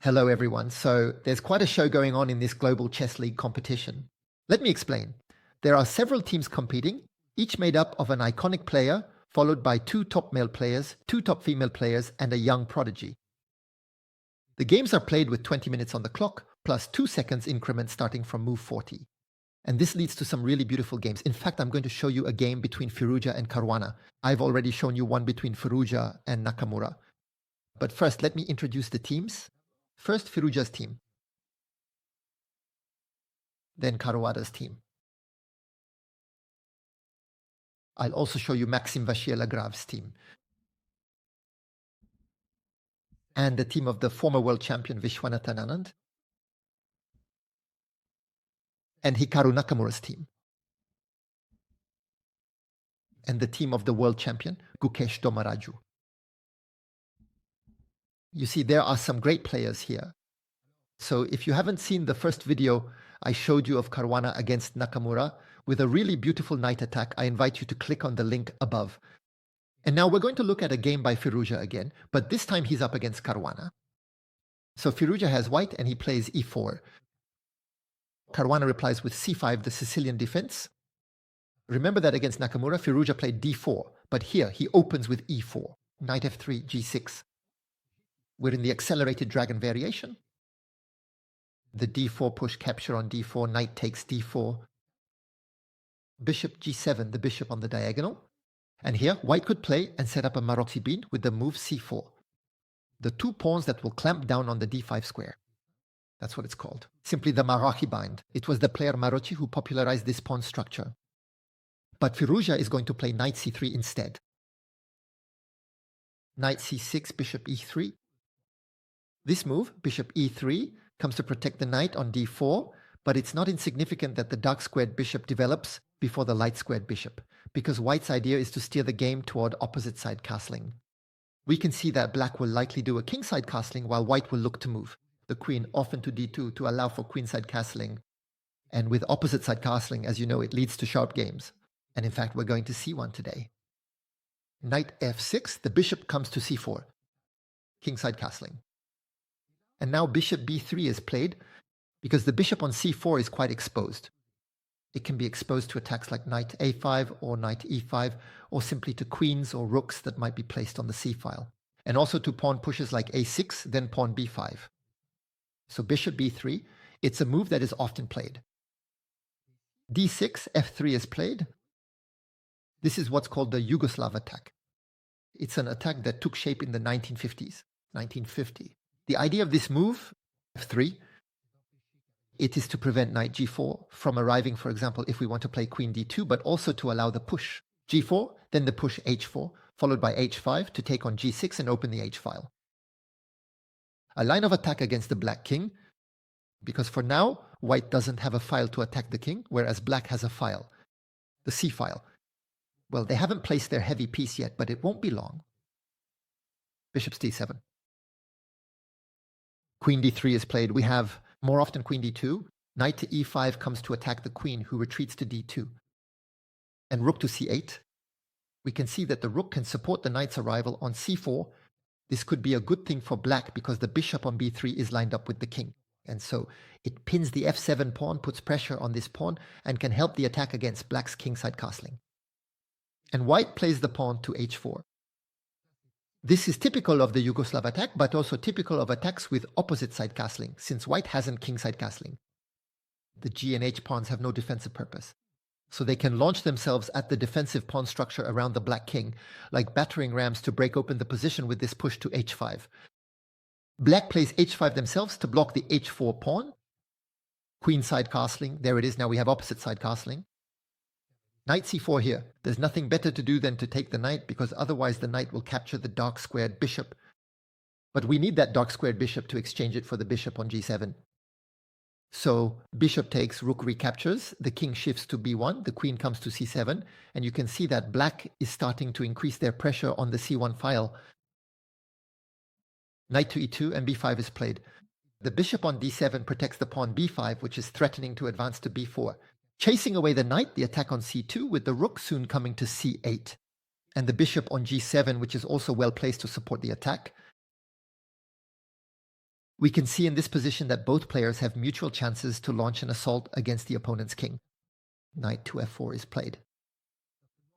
Hello, everyone. So there's quite a show going on in this global chess league competition. Let me explain. There are several teams competing, each made up of an iconic player, followed by two top male players, two top female players, and a young prodigy. The games are played with 20 minutes on the clock, plus 2 seconds increments starting from move 40. And this leads to some really beautiful games. In fact, I'm going to show you a game between Firouzja and Caruana. I've already shown you one between Firouzja and Nakamura. But first, let me introduce the teams. First, Firouzja's team. Then Caruana's team. I'll also show you Maxime Vachier-Lagrave's team. And the team of the former world champion Vishwanathan Anand. And Hikaru Nakamura's team. And the team of the world champion Gukesh Domaraju. You see, there are some great players here. So if you haven't seen the first video I showed you of Caruana against Nakamura with a really beautiful knight attack, I invite you to click on the link above. And now we're going to look at a game by Firouzja again, but this time he's up against Caruana. So Firouzja has white and he plays e4. Caruana replies with c5, the Sicilian defense. Remember that against Nakamura, Firouzja played d4, but here he opens with e4, knight f3, g6. We're in the accelerated dragon variation. The d4 push capture on d4, knight takes d4. Bishop g7, the bishop on the diagonal. And here, white could play and set up a Maroczy bean with the move c4. The two pawns that will clamp down on the d5 square. That's what it's called. Simply the Maroczy bind. It was the player Maroczy who popularized this pawn structure. But Firouzja is going to play knight c3 instead. Knight c6, bishop e3. This move, bishop e3, comes to protect the knight on d4, but it's not insignificant that the dark squared bishop develops before the light squared bishop, because white's idea is to steer the game toward opposite side castling. We can see that black will likely do a kingside castling while white will look to move the queen often to d2 to allow for queenside castling. And with opposite side castling, as you know, it leads to sharp games. And in fact, we're going to see one today. Knight f6, the bishop comes to c4, kingside castling. And now bishop b3 is played because the bishop on c4 is quite exposed. It can be exposed to attacks like knight a5 or knight e5, or simply to queens or rooks that might be placed on the c-file. And also to pawn pushes like a6, then pawn b5. So bishop b3, it's a move that is often played. d6, f3 is played. This is what's called the Yugoslav Attack. It's an attack that took shape in the 1950s, 1950. The idea of this move, f3, it is to prevent knight g4 from arriving, for example, if we want to play queen d2, but also to allow the push g4, then the push h4, followed by h5 to take on g6 and open the h-file. A line of attack against the black king, because for now, white doesn't have a file to attack the king, whereas black has a file, the c-file. Well, they haven't placed their heavy piece yet, but it won't be long. Bishop d7. Queen d3 is played. We have more often queen d2. Knight to e5 comes to attack the queen, who retreats to d2. And rook to c8. We can see that the rook can support the knight's arrival on c4. This could be a good thing for black because the bishop on b3 is lined up with the king. And so it pins the f7 pawn, puts pressure on this pawn, and can help the attack against black's kingside castling. And white plays the pawn to h4. This is typical of the Yugoslav attack, but also typical of attacks with opposite side castling, since white hasn't kingside castling. The g and h pawns have no defensive purpose. So they can launch themselves at the defensive pawn structure around the black king, like battering rams to break open the position with this push to h5. Black plays h5 themselves to block the h4 pawn. Queenside castling, there it is, now we have opposite side castling. Knight c4 here. There's nothing better to do than to take the knight, because otherwise the knight will capture the dark squared bishop. But we need that dark squared bishop to exchange it for the bishop on g7. So bishop takes, rook recaptures, the king shifts to b1, the queen comes to c7, and you can see that black is starting to increase their pressure on the c1 file. Knight to e2 and b5 is played. The bishop on d7 protects the pawn b5, which is threatening to advance to b4. Chasing away the knight, the attack on c2, with the rook soon coming to c8. And the bishop on g7, which is also well placed to support the attack. We can see in this position that both players have mutual chances to launch an assault against the opponent's king. Knight to f4 is played.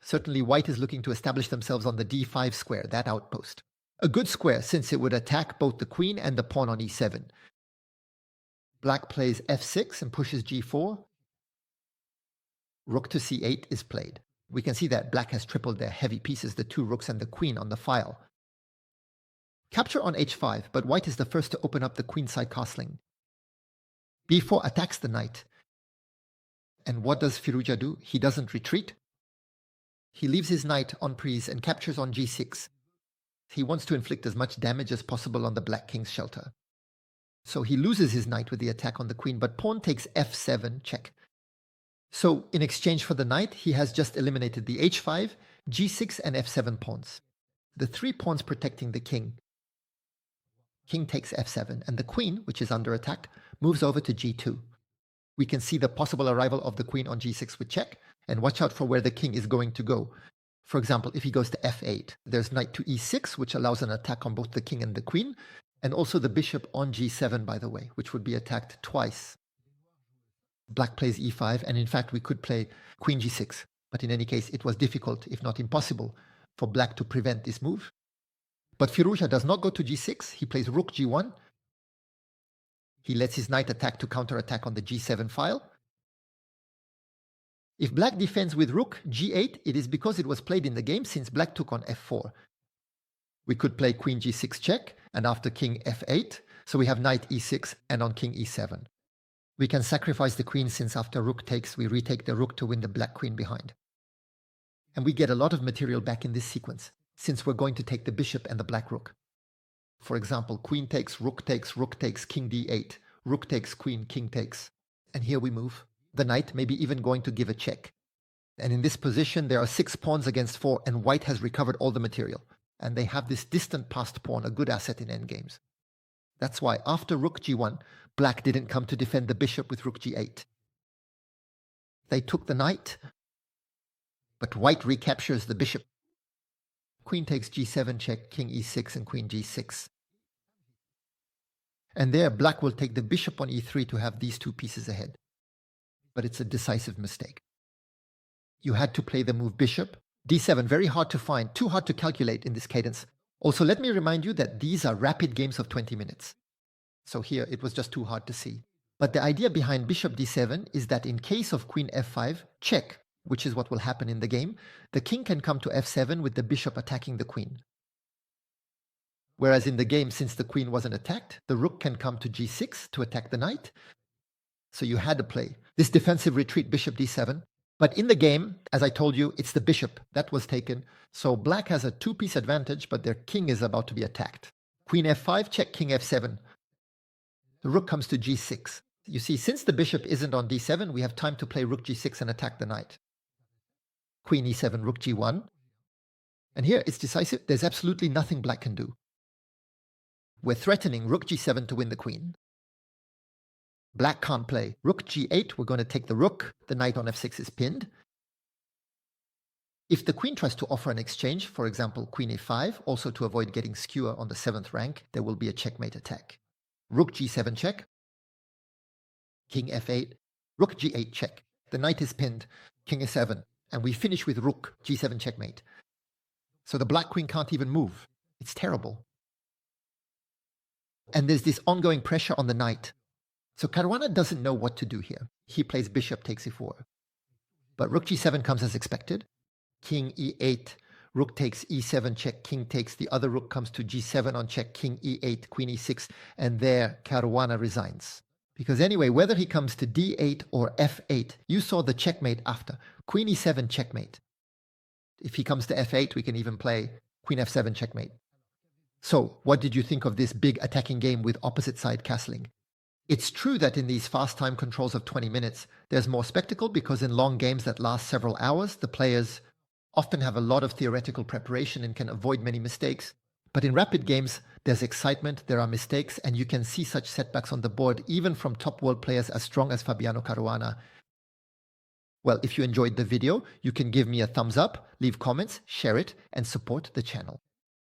Certainly white is looking to establish themselves on the d5 square, that outpost. A good square since it would attack both the queen and the pawn on e7. Black plays f6 and pushes g4. Rook to c8 is played. We can see that black has tripled their heavy pieces, the two rooks and the queen on the file. Capture on h5, but white is the first to open up the queenside castling. b4 attacks the knight. And what does Firouzja do? He doesn't retreat. He leaves his knight on prise and captures on g6. He wants to inflict as much damage as possible on the black king's shelter. So he loses his knight with the attack on the queen, but pawn takes f7, check. So in exchange for the knight, he has just eliminated the h5, g6 and f7 pawns. The 3 pawns protecting the king. King takes f7, and the queen, which is under attack, moves over to g2. We can see the possible arrival of the queen on g6 with check, and watch out for where the king is going to go. For example, if he goes to f8, there's knight to e6, which allows an attack on both the king and the queen, and also the bishop on g7, by the way, which would be attacked twice. Black plays e5, and in fact we could play queen g6, but in any case it was difficult, if not impossible, for black to prevent this move. But Firouzja does not go to g6, he plays rook g1. He lets his knight attack to counterattack on the g7 file. If black defends with rook g8, it is because it was played in the game since black took on f4. We could play queen g6 check, and after king f8, so we have knight e6 and on king e7. We can sacrifice the queen since after rook takes, we retake the rook to win the black queen behind. And we get a lot of material back in this sequence, since we're going to take the bishop and the black rook. For example, queen takes, rook takes, king d8, rook takes, queen, king takes. And here we move. The knight may be even going to give a check. And in this position, there are 6 pawns against 4, and white has recovered all the material. And they have this distant passed pawn, a good asset in endgames. That's why after rook g1, black didn't come to defend the bishop with rook g8. They took the knight, but white recaptures the bishop. Queen takes g7 check, king e6 and queen g6. And there black will take the bishop on e3 to have these 2 pieces ahead. But it's a decisive mistake. You had to play the move bishop. d7, very hard to find, too hard to calculate in this cadence. Also, let me remind you that these are rapid games of 20 minutes. So here it was just too hard to see. But the idea behind bishop d7 is that in case of queen f5, check, which is what will happen in the game, the king can come to f7 with the bishop attacking the queen. Whereas in the game, since the queen wasn't attacked, the rook can come to g6 to attack the knight. So you had to play this defensive retreat bishop d7. But in the game, as I told you, it's the bishop that was taken. So black has a 2-piece advantage, but their king is about to be attacked. Queen f5, check, king f7. The rook comes to g6. You see, since the bishop isn't on d7, we have time to play rook g6 and attack the knight. Queen e7, rook g1. And here it's decisive. There's absolutely nothing black can do. We're threatening rook g7 to win the queen. Black can't play. Rook g8, we're going to take the rook. The knight on f6 is pinned. If the queen tries to offer an exchange, for example, queen a5, also to avoid getting skewer on the 7th rank, there will be a checkmate attack. Rook g7 check. King f8. Rook g8 check. The knight is pinned. King a7. And we finish with rook g7 checkmate. So the black queen can't even move. It's terrible. And there's this ongoing pressure on the knight. So Caruana doesn't know what to do here. He plays bishop takes e4. But rook g7 comes as expected. King e8, rook takes e7 check, king takes, the other rook comes to g7 on check, king e8, queen e6, and there Caruana resigns. Because anyway, whether he comes to d8 or f8, you saw the checkmate after. Queen e7 checkmate. If he comes to f8, we can even play queen f7 checkmate. So what did you think of this big attacking game with opposite side castling? It's true that in these fast time controls of 20 minutes, there's more spectacle because in long games that last several hours, the players often have a lot of theoretical preparation and can avoid many mistakes. But in rapid games, there's excitement, there are mistakes, and you can see such setbacks on the board, even from top world players as strong as Fabiano Caruana. Well, if you enjoyed the video, you can give me a thumbs up, leave comments, share it, and support the channel.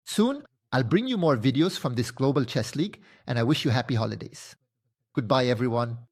Soon, I'll bring you more videos from this global chess league, and I wish you happy holidays. Goodbye, everyone.